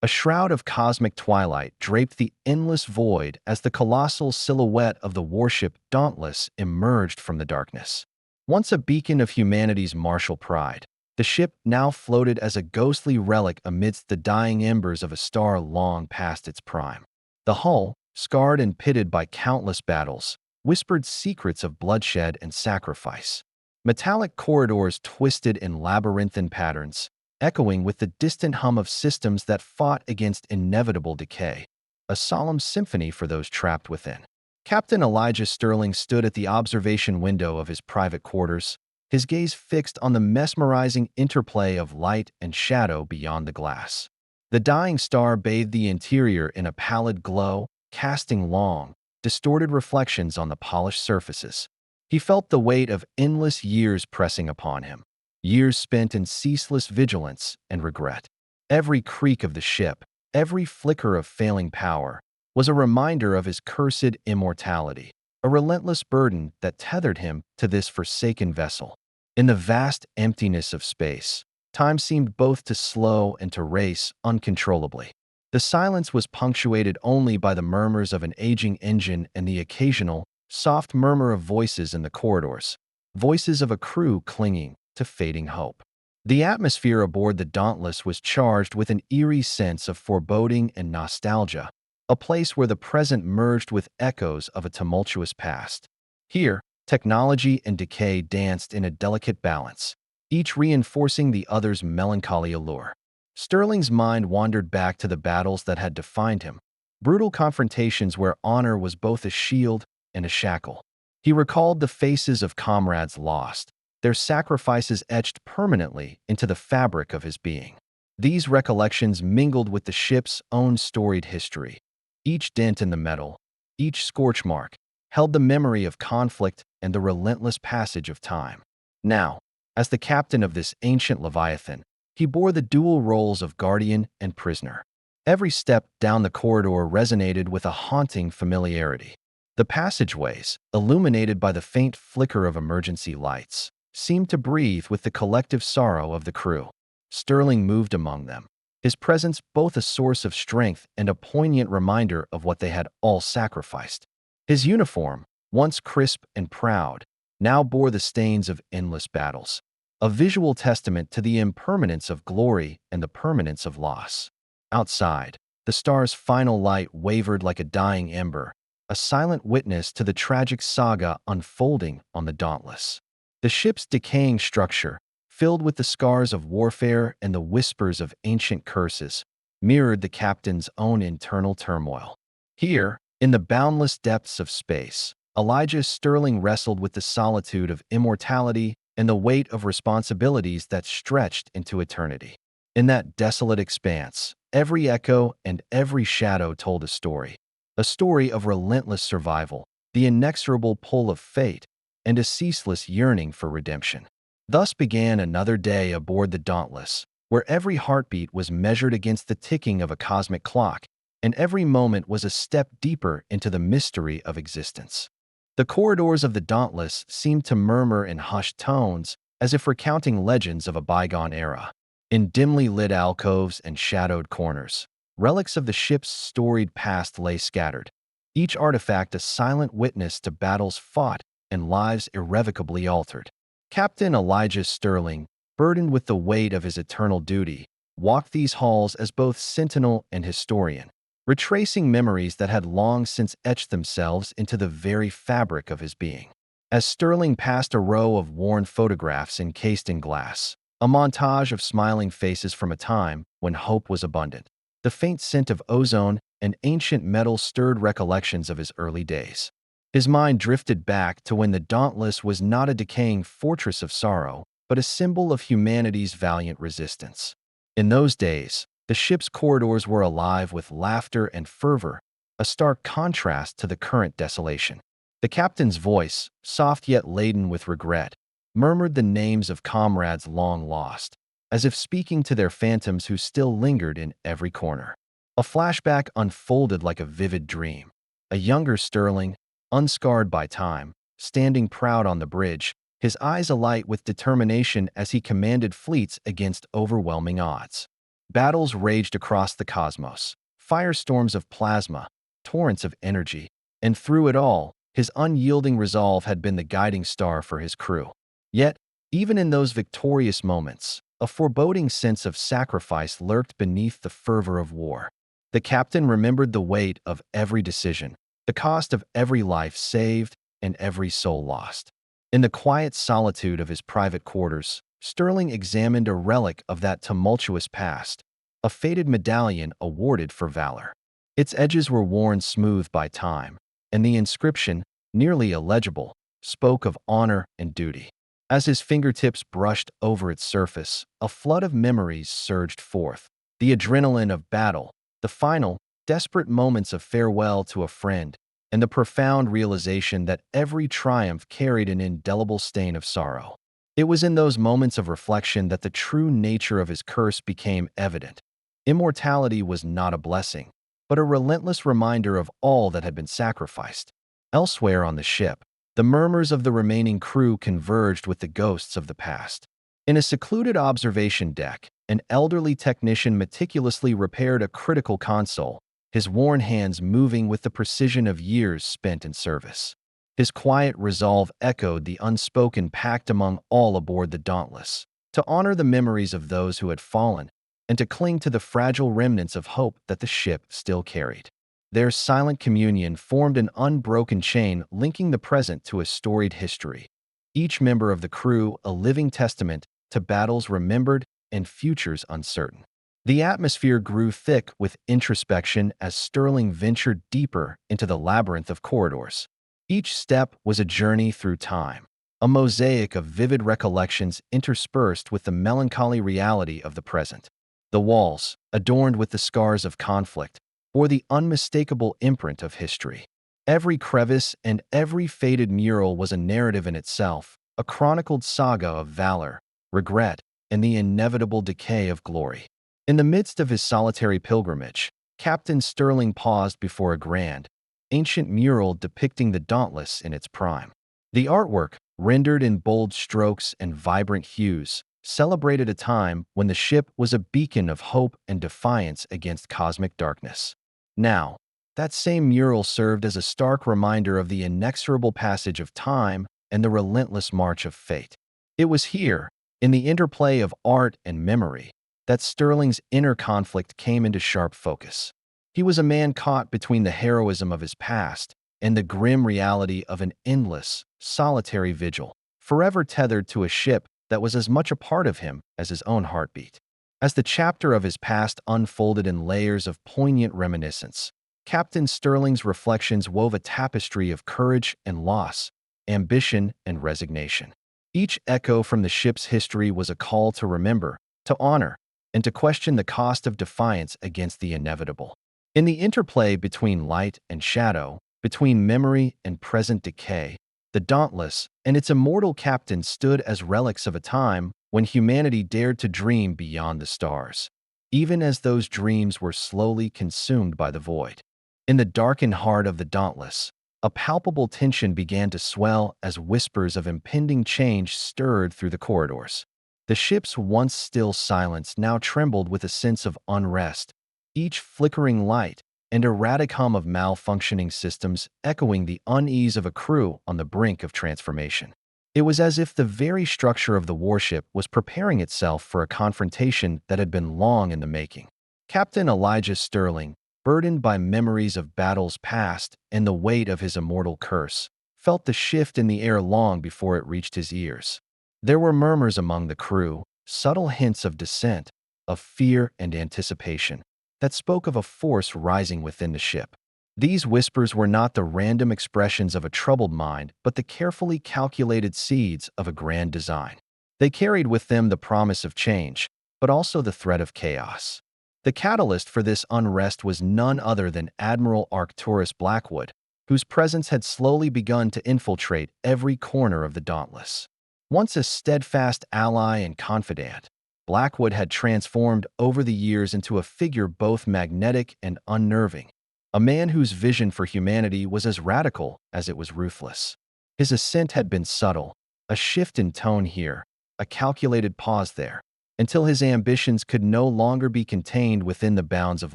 A shroud of cosmic twilight draped the endless void as the colossal silhouette of the warship Dauntless emerged from the darkness. Once a beacon of humanity's martial pride, the ship now floated as a ghostly relic amidst the dying embers of a star long past its prime. The hull, scarred and pitted by countless battles, whispered secrets of bloodshed and sacrifice. Metallic corridors twisted in labyrinthine patterns, echoing with the distant hum of systems that fought against inevitable decay, a solemn symphony for those trapped within. Captain Elijah Sterling stood at the observation window of his private quarters, his gaze fixed on the mesmerizing interplay of light and shadow beyond the glass. The dying star bathed the interior in a pallid glow, casting long, distorted reflections on the polished surfaces. He felt the weight of endless years pressing upon him, years spent in ceaseless vigilance and regret. Every creak of the ship, every flicker of failing power, was a reminder of his cursed immortality, a relentless burden that tethered him to this forsaken vessel. In the vast emptiness of space, time seemed both to slow and to race uncontrollably. The silence was punctuated only by the murmurs of an aging engine and the occasional, soft murmur of voices in the corridors, voices of a crew clinging to fading hope. The atmosphere aboard the Dauntless was charged with an eerie sense of foreboding and nostalgia, a place where the present merged with echoes of a tumultuous past. Here, technology and decay danced in a delicate balance, each reinforcing the other's melancholy allure. Sterling's mind wandered back to the battles that had defined him, brutal confrontations where honor was both a shield and a shackle. He recalled the faces of comrades lost, their sacrifices etched permanently into the fabric of his being. These recollections mingled with the ship's own storied history. Each dent in the metal, each scorch mark, held the memory of conflict and the relentless passage of time. Now, as the captain of this ancient Leviathan, he bore the dual roles of guardian and prisoner. Every step down the corridor resonated with a haunting familiarity. The passageways, illuminated by the faint flicker of emergency lights, seemed to breathe with the collective sorrow of the crew. Sterling moved among them, his presence both a source of strength and a poignant reminder of what they had all sacrificed. His uniform, once crisp and proud, now bore the stains of endless battles, a visual testament to the impermanence of glory and the permanence of loss. Outside, the star's final light wavered like a dying ember, a silent witness to the tragic saga unfolding on the Dauntless. The ship's decaying structure, filled with the scars of warfare and the whispers of ancient curses, mirrored the captain's own internal turmoil. Here, in the boundless depths of space, Elijah Sterling wrestled with the solitude of immortality and the weight of responsibilities that stretched into eternity. In that desolate expanse, every echo and every shadow told a story of relentless survival, the inexorable pull of fate, and a ceaseless yearning for redemption. Thus began another day aboard the Dauntless, where every heartbeat was measured against the ticking of a cosmic clock, and every moment was a step deeper into the mystery of existence. The corridors of the Dauntless seemed to murmur in hushed tones, as if recounting legends of a bygone era. In dimly lit alcoves and shadowed corners, relics of the ship's storied past lay scattered, each artifact a silent witness to battles fought and lives irrevocably altered. Captain Elijah Sterling, burdened with the weight of his eternal duty, walked these halls as both sentinel and historian, retracing memories that had long since etched themselves into the very fabric of his being. As Sterling passed a row of worn photographs encased in glass, a montage of smiling faces from a time when hope was abundant, the faint scent of ozone and ancient metal stirred recollections of his early days. His mind drifted back to when the Dauntless was not a decaying fortress of sorrow, but a symbol of humanity's valiant resistance. In those days, the ship's corridors were alive with laughter and fervor, a stark contrast to the current desolation. The captain's voice, soft yet laden with regret, murmured the names of comrades long lost, as if speaking to their phantoms who still lingered in every corner. A flashback unfolded like a vivid dream. A younger Sterling, unscarred by time, standing proud on the bridge, his eyes alight with determination as he commanded fleets against overwhelming odds. Battles raged across the cosmos, firestorms of plasma, torrents of energy, and through it all, his unyielding resolve had been the guiding star for his crew. Yet, even in those victorious moments, a foreboding sense of sacrifice lurked beneath the fervor of war. The captain remembered the weight of every decision, the cost of every life saved and every soul lost. In the quiet solitude of his private quarters, Sterling examined a relic of that tumultuous past, a faded medallion awarded for valor. Its edges were worn smooth by time, and the inscription, nearly illegible, spoke of honor and duty. As his fingertips brushed over its surface, a flood of memories surged forth. The adrenaline of battle, the final, desperate moments of farewell to a friend, and the profound realization that every triumph carried an indelible stain of sorrow. It was in those moments of reflection that the true nature of his curse became evident. Immortality was not a blessing, but a relentless reminder of all that had been sacrificed. Elsewhere on the ship, the murmurs of the remaining crew converged with the ghosts of the past. In a secluded observation deck, an elderly technician meticulously repaired a critical console, his worn hands moving with the precision of years spent in service. His quiet resolve echoed the unspoken pact among all aboard the Dauntless, to honor the memories of those who had fallen and to cling to the fragile remnants of hope that the ship still carried. Their silent communion formed an unbroken chain linking the present to a storied history, each member of the crew a living testament to battles remembered and futures uncertain. The atmosphere grew thick with introspection as Sterling ventured deeper into the labyrinth of corridors. Each step was a journey through time, a mosaic of vivid recollections interspersed with the melancholy reality of the present. The walls, adorned with the scars of conflict, bore the unmistakable imprint of history. Every crevice and every faded mural was a narrative in itself, a chronicled saga of valor, regret, and the inevitable decay of glory. In the midst of his solitary pilgrimage, Captain Sterling paused before a grand, ancient mural depicting the Dauntless in its prime. The artwork, rendered in bold strokes and vibrant hues, celebrated a time when the ship was a beacon of hope and defiance against cosmic darkness. Now, that same mural served as a stark reminder of the inexorable passage of time and the relentless march of fate. It was here, in the interplay of art and memory, that Sterling's inner conflict came into sharp focus. He was a man caught between the heroism of his past and the grim reality of an endless, solitary vigil, forever tethered to a ship that was as much a part of him as his own heartbeat. As the chapter of his past unfolded in layers of poignant reminiscence, Captain Sterling's reflections wove a tapestry of courage and loss, ambition and resignation. Each echo from the ship's history was a call to remember, to honor, and to question the cost of defiance against the inevitable. In the interplay between light and shadow, between memory and present decay, the Dauntless and its immortal captain stood as relics of a time when humanity dared to dream beyond the stars, even as those dreams were slowly consumed by the void. In the darkened heart of the Dauntless, a palpable tension began to swell as whispers of impending change stirred through the corridors. The ship's once still silence now trembled with a sense of unrest, each flickering light and erratic hum of malfunctioning systems echoing the unease of a crew on the brink of transformation. It was as if the very structure of the warship was preparing itself for a confrontation that had been long in the making. Captain Elijah Sterling, burdened by memories of battles past and the weight of his immortal curse, felt the shift in the air long before it reached his ears. There were murmurs among the crew, subtle hints of dissent, of fear and anticipation, that spoke of a force rising within the ship. These whispers were not the random expressions of a troubled mind, but the carefully calculated seeds of a grand design. They carried with them the promise of change, but also the threat of chaos. The catalyst for this unrest was none other than Admiral Arcturus Blackwood, whose presence had slowly begun to infiltrate every corner of the Dauntless. Once a steadfast ally and confidant, Blackwood had transformed over the years into a figure both magnetic and unnerving, a man whose vision for humanity was as radical as it was ruthless. His ascent had been subtle, a shift in tone here, a calculated pause there, until his ambitions could no longer be contained within the bounds of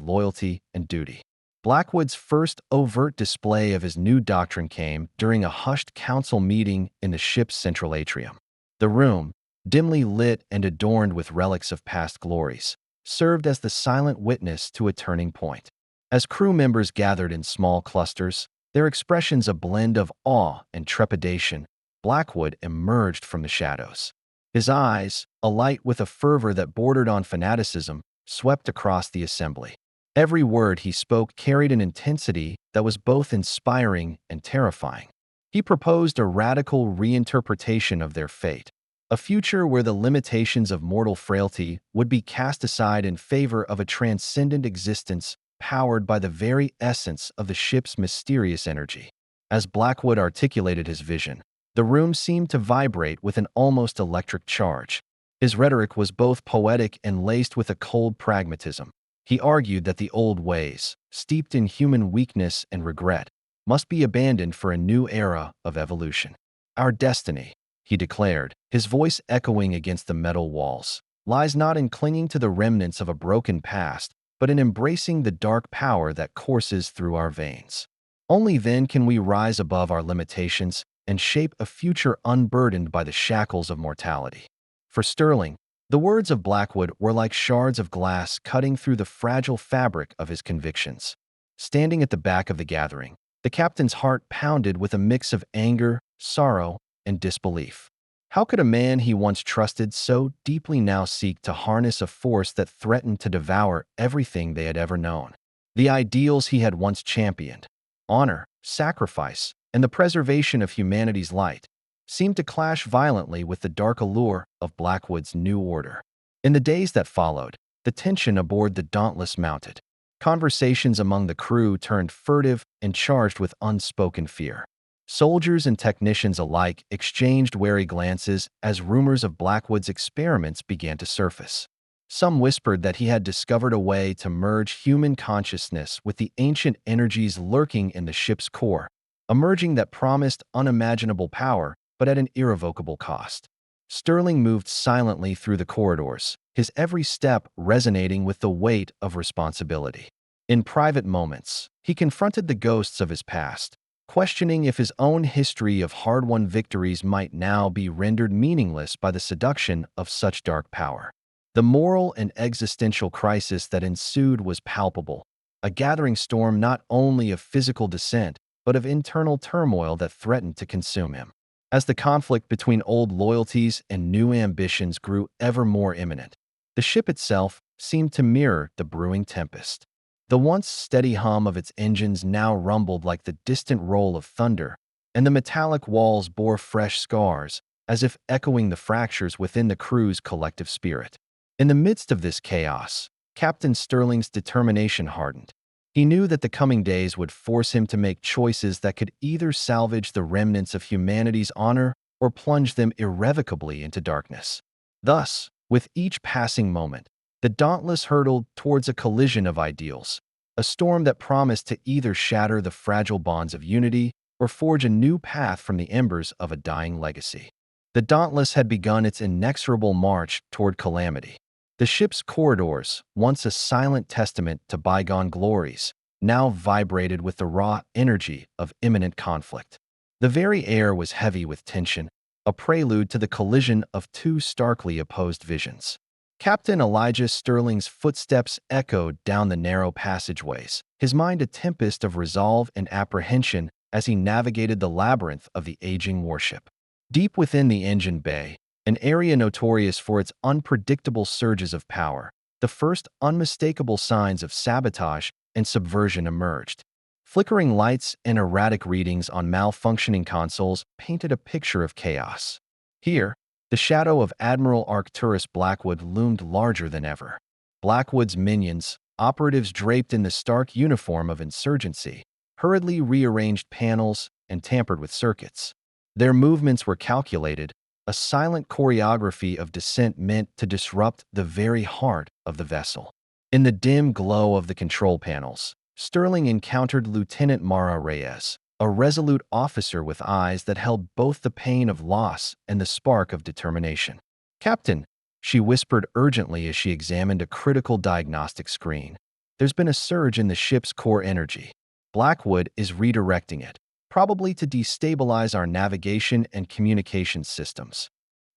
loyalty and duty. Blackwood's first overt display of his new doctrine came during a hushed council meeting in the ship's central atrium. The room, dimly lit and adorned with relics of past glories, served as the silent witness to a turning point. As crew members gathered in small clusters, their expressions a blend of awe and trepidation, Blackwood emerged from the shadows. His eyes, alight with a fervor that bordered on fanaticism, swept across the assembly. Every word he spoke carried an intensity that was both inspiring and terrifying. He proposed a radical reinterpretation of their fate, a future where the limitations of mortal frailty would be cast aside in favor of a transcendent existence powered by the very essence of the ship's mysterious energy. As Blackwood articulated his vision, the room seemed to vibrate with an almost electric charge. His rhetoric was both poetic and laced with a cold pragmatism. He argued that the old ways, steeped in human weakness and regret, must be abandoned for a new era of evolution. Our destiny, he declared, his voice echoing against the metal walls, lies not in clinging to the remnants of a broken past, but in embracing the dark power that courses through our veins. Only then can we rise above our limitations and shape a future unburdened by the shackles of mortality. For Sterling, the words of Blackwood were like shards of glass cutting through the fragile fabric of his convictions. Standing at the back of the gathering, the captain's heart pounded with a mix of anger, sorrow, and disbelief. How could a man he once trusted so deeply now seek to harness a force that threatened to devour everything they had ever known? The ideals he had once championed, honor, sacrifice, and the preservation of humanity's light, seemed to clash violently with the dark allure of Blackwood's new order. In the days that followed, the tension aboard the Dauntless mounted. Conversations among the crew turned furtive and charged with unspoken fear. Soldiers and technicians alike exchanged wary glances as rumors of Blackwood's experiments began to surface. Some whispered that he had discovered a way to merge human consciousness with the ancient energies lurking in the ship's core, a merging that promised unimaginable power but at an irrevocable cost. Sterling moved silently through the corridors, his every step resonating with the weight of responsibility. In private moments, he confronted the ghosts of his past, questioning if his own history of hard-won victories might now be rendered meaningless by the seduction of such dark power. The moral and existential crisis that ensued was palpable, a gathering storm not only of physical dissent, but of internal turmoil that threatened to consume him. As the conflict between old loyalties and new ambitions grew ever more imminent, the ship itself seemed to mirror the brewing tempest. The once steady hum of its engines now rumbled like the distant roll of thunder, and the metallic walls bore fresh scars, as if echoing the fractures within the crew's collective spirit. In the midst of this chaos, Captain Sterling's determination hardened. He knew that the coming days would force him to make choices that could either salvage the remnants of humanity's honor or plunge them irrevocably into darkness. Thus, with each passing moment, the Dauntless hurtled towards a collision of ideals, a storm that promised to either shatter the fragile bonds of unity or forge a new path from the embers of a dying legacy. The Dauntless had begun its inexorable march toward calamity. The ship's corridors, once a silent testament to bygone glories, now vibrated with the raw energy of imminent conflict. The very air was heavy with tension, a prelude to the collision of two starkly opposed visions. Captain Elijah Sterling's footsteps echoed down the narrow passageways, his mind a tempest of resolve and apprehension as he navigated the labyrinth of the aging warship. Deep within the engine bay, an area notorious for its unpredictable surges of power, the first unmistakable signs of sabotage and subversion emerged. Flickering lights and erratic readings on malfunctioning consoles painted a picture of chaos. Here, the shadow of Admiral Arcturus Blackwood loomed larger than ever. Blackwood's minions, operatives draped in the stark uniform of insurgency, hurriedly rearranged panels and tampered with circuits. Their movements were calculated, a silent choreography of dissent meant to disrupt the very heart of the vessel. In the dim glow of the control panels, Sterling encountered Lieutenant Mara Reyes, a resolute officer with eyes that held both the pain of loss and the spark of determination. "Captain," She whispered urgently as she examined a critical diagnostic screen. There's been a surge in the ship's core energy. Blackwood is redirecting it, probably to destabilize our navigation and communication systems.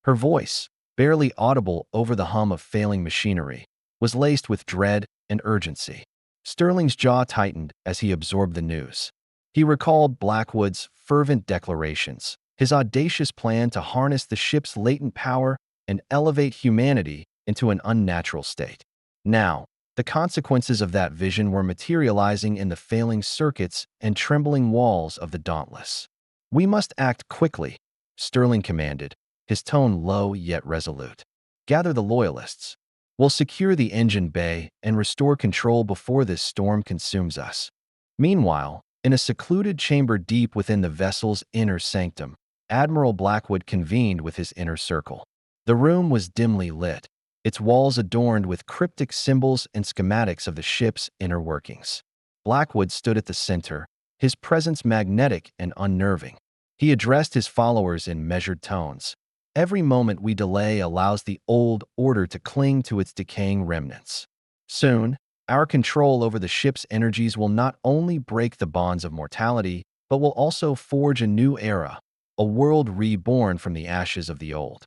Her voice, barely audible over the hum of failing machinery, was laced with dread and urgency. Sterling's jaw tightened as he absorbed the news. He recalled Blackwood's fervent declarations, his audacious plan to harness the ship's latent power and elevate humanity into an unnatural state. Now, the consequences of that vision were materializing in the failing circuits and trembling walls of the Dauntless. "We must act quickly," Sterling commanded, his tone low yet resolute. "Gather the Loyalists. We'll secure the engine bay and restore control before this storm consumes us." Meanwhile, in a secluded chamber deep within the vessel's inner sanctum, Admiral Blackwood convened with his inner circle. The room was dimly lit, its walls adorned with cryptic symbols and schematics of the ship's inner workings. Blackwood stood at the center, his presence magnetic and unnerving. He addressed his followers in measured tones. "Every moment we delay allows the old order to cling to its decaying remnants. Soon, our control over the ship's energies will not only break the bonds of mortality, but will also forge a new era, a world reborn from the ashes of the old."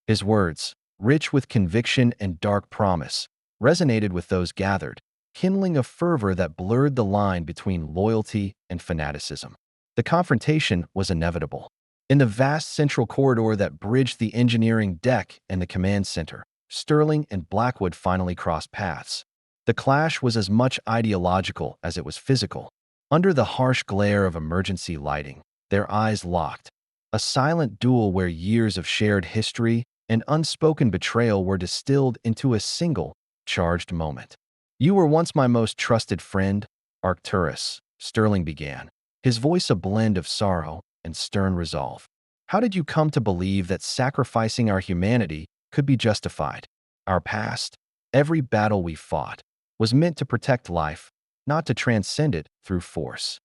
His words, rich with conviction and dark promise, resonated with those gathered, kindling a fervor that blurred the line between loyalty and fanaticism. The confrontation was inevitable. In the vast central corridor that bridged the engineering deck and the command center, Sterling and Blackwood finally crossed paths. The clash was as much ideological as it was physical. Under the harsh glare of emergency lighting, their eyes locked. A silent duel where years of shared history and unspoken betrayal were distilled into a single, charged moment. "You were once my most trusted friend, Arcturus," Sterling began, his voice a blend of sorrow and stern resolve. "How did you come to believe that sacrificing our humanity could be justified? Our past, every battle we fought, was meant to protect life, not to transcend it through force."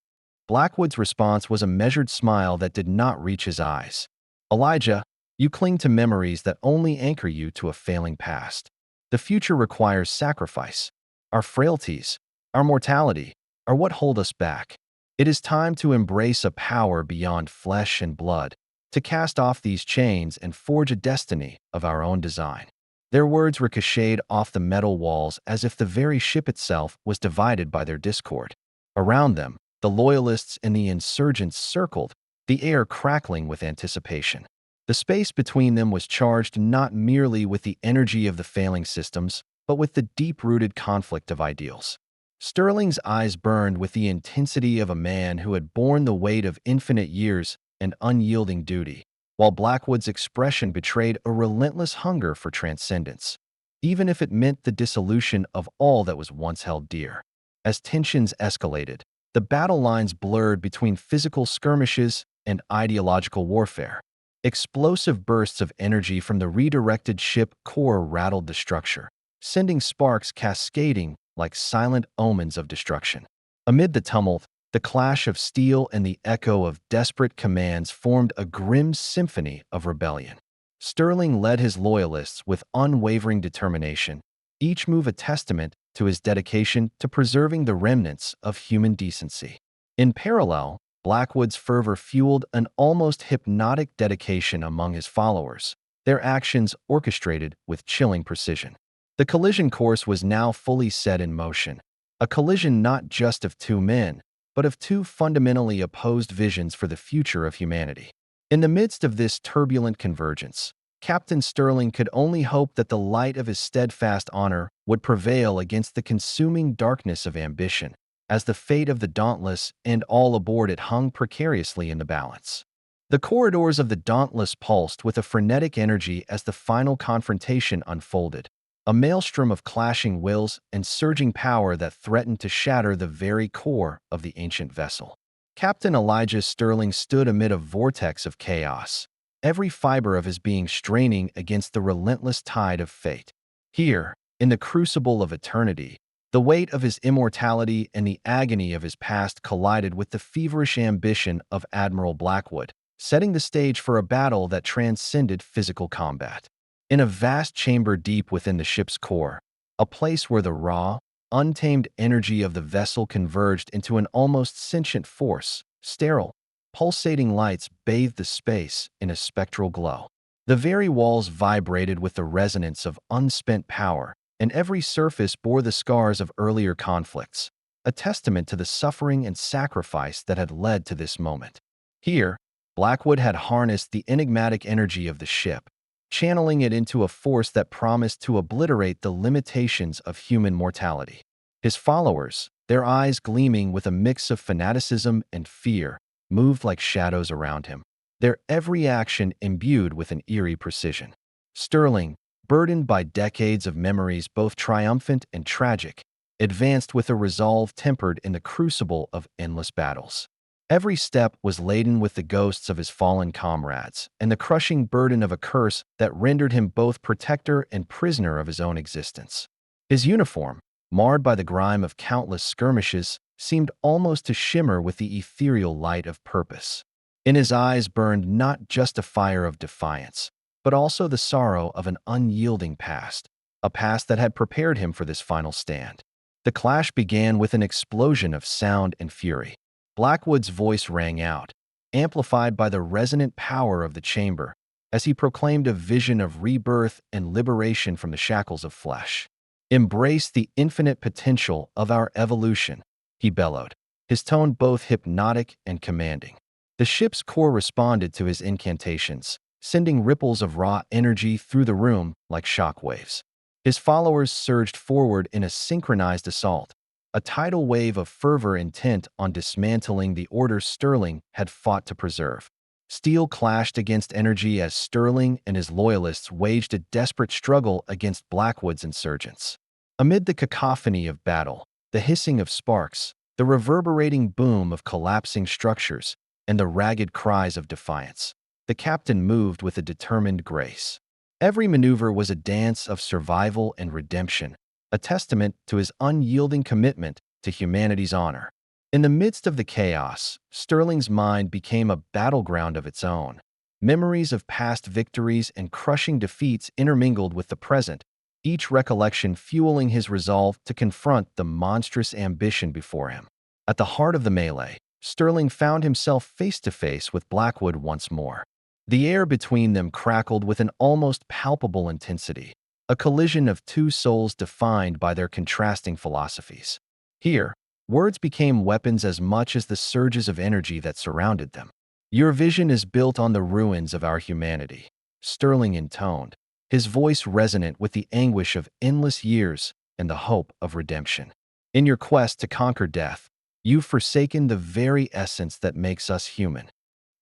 Blackwood's response was a measured smile that did not reach his eyes. "Elijah, you cling to memories that only anchor you to a failing past. The future requires sacrifice. Our frailties, our mortality, are what hold us back. It is time to embrace a power beyond flesh and blood, to cast off these chains and forge a destiny of our own design." Their words ricocheted off the metal walls as if the very ship itself was divided by their discord. Around them, the Loyalists and the insurgents circled, the air crackling with anticipation. The space between them was charged not merely with the energy of the failing systems, but with the deep-rooted conflict of ideals. Sterling's eyes burned with the intensity of a man who had borne the weight of infinite years and unyielding duty, while Blackwood's expression betrayed a relentless hunger for transcendence, even if it meant the dissolution of all that was once held dear. As tensions escalated, the battle lines blurred between physical skirmishes and ideological warfare. Explosive bursts of energy from the redirected ship core rattled the structure, sending sparks cascading like silent omens of destruction. Amid the tumult, the clash of steel and the echo of desperate commands formed a grim symphony of rebellion. Sterling led his loyalists with unwavering determination, each move a testament to his dedication to preserving the remnants of human decency. In parallel, Blackwood's fervor fueled an almost hypnotic dedication among his followers, their actions orchestrated with chilling precision. The collision course was now fully set in motion, a collision not just of two men, but of two fundamentally opposed visions for the future of humanity. In the midst of this turbulent convergence, Captain Sterling could only hope that the light of his steadfast honor would prevail against the consuming darkness of ambition, as the fate of the Dauntless and all aboard it hung precariously in the balance. The corridors of the Dauntless pulsed with a frenetic energy as the final confrontation unfolded, a maelstrom of clashing wills and surging power that threatened to shatter the very core of the ancient vessel. Captain Elijah Sterling stood amid a vortex of chaos, every fiber of his being straining against the relentless tide of fate. Here, in the crucible of eternity, the weight of his immortality and the agony of his past collided with the feverish ambition of Admiral Blackwood, setting the stage for a battle that transcended physical combat. In a vast chamber deep within the ship's core, a place where the raw, untamed energy of the vessel converged into an almost sentient force, sterile, pulsating lights bathed the space in a spectral glow. The very walls vibrated with the resonance of unspent power, and every surface bore the scars of earlier conflicts, a testament to the suffering and sacrifice that had led to this moment. Here, Blackwood had harnessed the enigmatic energy of the ship, channeling it into a force that promised to obliterate the limitations of human mortality. His followers, their eyes gleaming with a mix of fanaticism and fear, moved like shadows around him, their every action imbued with an eerie precision. Sterling, burdened by decades of memories both triumphant and tragic, advanced with a resolve tempered in the crucible of endless battles. Every step was laden with the ghosts of his fallen comrades and the crushing burden of a curse that rendered him both protector and prisoner of his own existence. His uniform, marred by the grime of countless skirmishes, seemed almost to shimmer with the ethereal light of purpose. In his eyes burned not just a fire of defiance, but also the sorrow of an unyielding past, a past that had prepared him for this final stand. The clash began with an explosion of sound and fury. Blackwood's voice rang out, amplified by the resonant power of the chamber, as he proclaimed a vision of rebirth and liberation from the shackles of flesh. "Embrace the infinite potential of our evolution," he bellowed, his tone both hypnotic and commanding. The ship's core responded to his incantations, sending ripples of raw energy through the room like shock waves. His followers surged forward in a synchronized assault, a tidal wave of fervor intent on dismantling the order Sterling had fought to preserve. Steel clashed against energy as Sterling and his loyalists waged a desperate struggle against Blackwood's insurgents. Amid the cacophony of battle, the hissing of sparks, the reverberating boom of collapsing structures, and the ragged cries of defiance, the captain moved with a determined grace. Every maneuver was a dance of survival and redemption, a testament to his unyielding commitment to humanity's honor. In the midst of the chaos, Sterling's mind became a battleground of its own. Memories of past victories and crushing defeats intermingled with the present, each recollection fueling his resolve to confront the monstrous ambition before him. At the heart of the melee, Sterling found himself face to face with Blackwood once more. The air between them crackled with an almost palpable intensity, a collision of two souls defined by their contrasting philosophies. Here, words became weapons as much as the surges of energy that surrounded them. "Your vision is built on the ruins of our humanity," Sterling intoned, his voice resonant with the anguish of endless years and the hope of redemption. "In your quest to conquer death, you've forsaken the very essence that makes us human."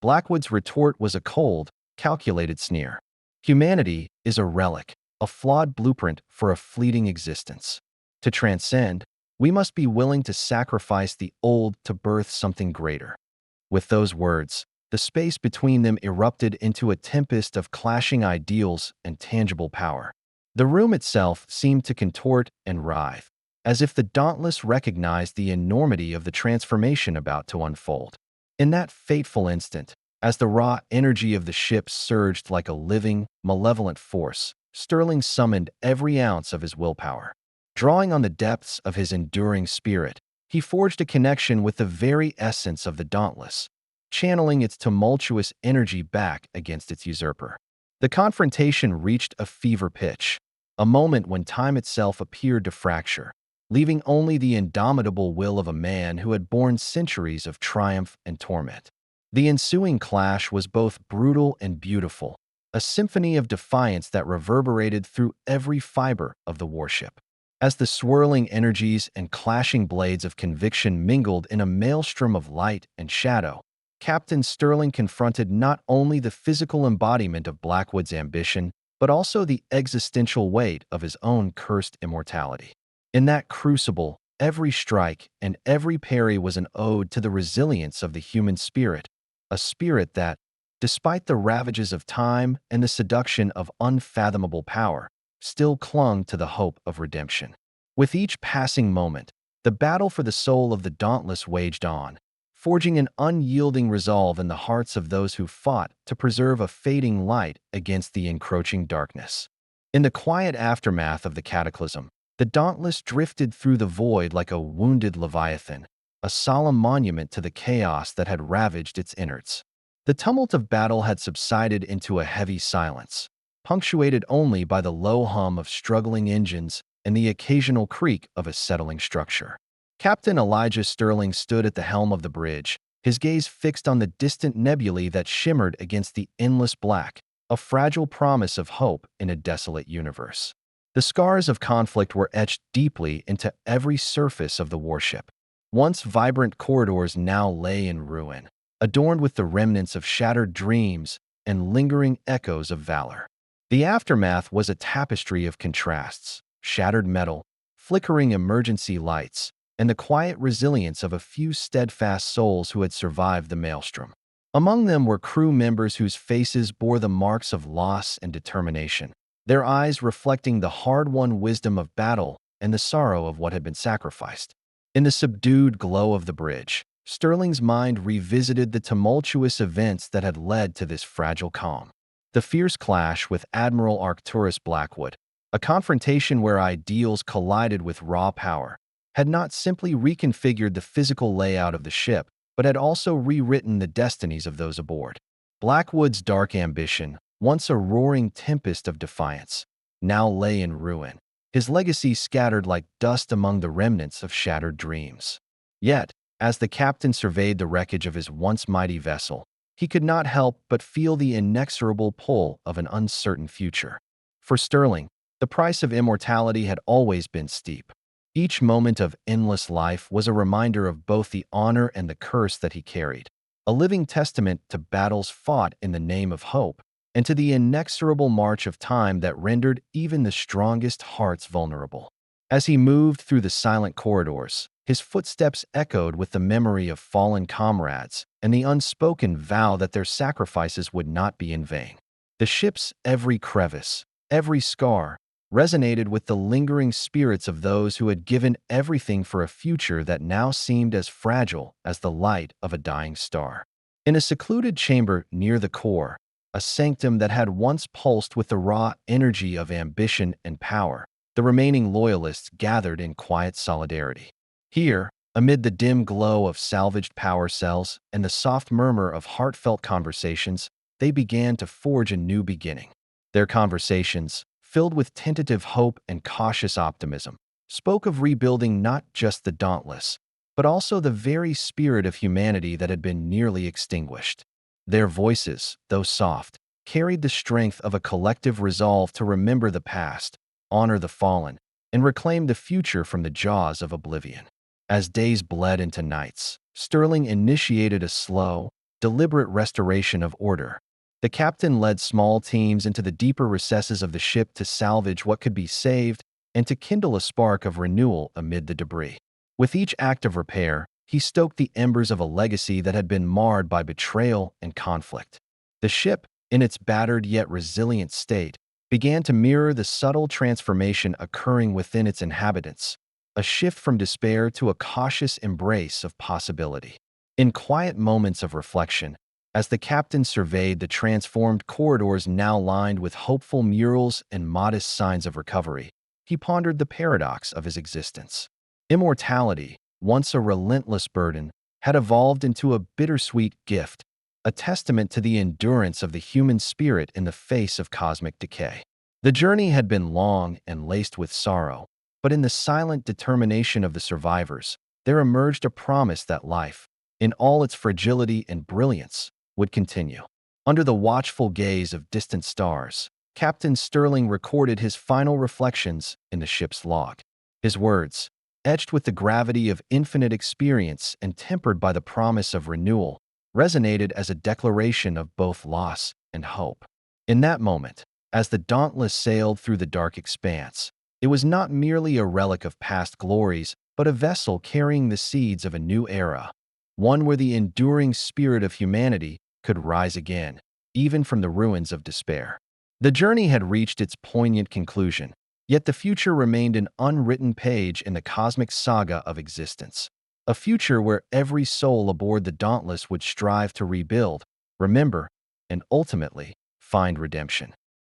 Blackwood's retort was a cold, calculated sneer. Humanity is a relic, a flawed blueprint for a fleeting existence. To transcend, we must be willing to sacrifice the old to birth something greater. With those words, the space between them erupted into a tempest of clashing ideals and tangible power. The room itself seemed to contort and writhe, as if the Dauntless recognized the enormity of the transformation about to unfold. In that fateful instant, as the raw energy of the ship surged like a living, malevolent force, Sterling summoned every ounce of his willpower. Drawing on the depths of his enduring spirit, he forged a connection with the very essence of the Dauntless, channeling its tumultuous energy back against its usurper. The confrontation reached a fever pitch, a moment when time itself appeared to fracture, leaving only the indomitable will of a man who had borne centuries of triumph and torment. The ensuing clash was both brutal and beautiful, a symphony of defiance that reverberated through every fiber of the warship. As the swirling energies and clashing blades of conviction mingled in a maelstrom of light and shadow, Captain Sterling confronted not only the physical embodiment of Blackwood's ambition, but also the existential weight of his own cursed immortality. In that crucible, every strike and every parry was an ode to the resilience of the human spirit, a spirit that, despite the ravages of time and the seduction of unfathomable power, still clung to the hope of redemption. With each passing moment, the battle for the soul of the Dauntless waged on, forging an unyielding resolve in the hearts of those who fought to preserve a fading light against the encroaching darkness. In the quiet aftermath of the cataclysm, the Dauntless drifted through the void like a wounded leviathan, a solemn monument to the chaos that had ravaged its innards. The tumult of battle had subsided into a heavy silence, punctuated only by the low hum of struggling engines and the occasional creak of a settling structure. Captain Elijah Sterling stood at the helm of the bridge, his gaze fixed on the distant nebulae that shimmered against the endless black, a fragile promise of hope in a desolate universe. The scars of conflict were etched deeply into every surface of the warship. Once vibrant corridors now lay in ruin, adorned with the remnants of shattered dreams and lingering echoes of valor. The aftermath was a tapestry of contrasts: shattered metal, flickering emergency lights, and the quiet resilience of a few steadfast souls who had survived the maelstrom. Among them were crew members whose faces bore the marks of loss and determination, their eyes reflecting the hard-won wisdom of battle and the sorrow of what had been sacrificed. In the subdued glow of the bridge, Sterling's mind revisited the tumultuous events that had led to this fragile calm. The fierce clash with Admiral Arcturus Blackwood, a confrontation where ideals collided with raw power, had not simply reconfigured the physical layout of the ship, but had also rewritten the destinies of those aboard. Blackwood's dark ambition, once a roaring tempest of defiance, now lay in ruin, his legacy scattered like dust among the remnants of shattered dreams. Yet, as the captain surveyed the wreckage of his once mighty vessel, he could not help but feel the inexorable pull of an uncertain future. For Sterling, the price of immortality had always been steep. Each moment of endless life was a reminder of both the honor and the curse that he carried, a living testament to battles fought in the name of hope and to the inexorable march of time that rendered even the strongest hearts vulnerable. As he moved through the silent corridors, his footsteps echoed with the memory of fallen comrades and the unspoken vow that their sacrifices would not be in vain. The ship's every crevice, every scar, resonated with the lingering spirits of those who had given everything for a future that now seemed as fragile as the light of a dying star. In a secluded chamber near the core, a sanctum that had once pulsed with the raw energy of ambition and power, the remaining loyalists gathered in quiet solidarity. Here, amid the dim glow of salvaged power cells and the soft murmur of heartfelt conversations, they began to forge a new beginning. Their conversations, filled with tentative hope and cautious optimism, spoke of rebuilding not just the Dauntless, but also the very spirit of humanity that had been nearly extinguished. Their voices, though soft, carried the strength of a collective resolve to remember the past, honor the fallen, and reclaim the future from the jaws of oblivion. As days bled into nights, Sterling initiated a slow, deliberate restoration of order. The captain led small teams into the deeper recesses of the ship to salvage what could be saved and to kindle a spark of renewal amid the debris. With each act of repair, he stoked the embers of a legacy that had been marred by betrayal and conflict. The ship, in its battered yet resilient state, began to mirror the subtle transformation occurring within its inhabitants, a shift from despair to a cautious embrace of possibility. In quiet moments of reflection, as the captain surveyed the transformed corridors now lined with hopeful murals and modest signs of recovery, he pondered the paradox of his existence. Immortality, once a relentless burden, had evolved into a bittersweet gift, a testament to the endurance of the human spirit in the face of cosmic decay. The journey had been long and laced with sorrow, but in the silent determination of the survivors, there emerged a promise that life, in all its fragility and brilliance, would continue. Under the watchful gaze of distant stars, Captain Sterling recorded his final reflections in the ship's log. His words, etched with the gravity of infinite experience and tempered by the promise of renewal, resonated as a declaration of both loss and hope. In that moment, as the Dauntless sailed through the dark expanse, it was not merely a relic of past glories, but a vessel carrying the seeds of a new era, one where the enduring spirit of humanity could rise again, even from the ruins of despair. The journey had reached its poignant conclusion, yet the future remained an unwritten page in the cosmic saga of existence. A future where every soul aboard the Dauntless would strive to rebuild, remember, and ultimately find redemption.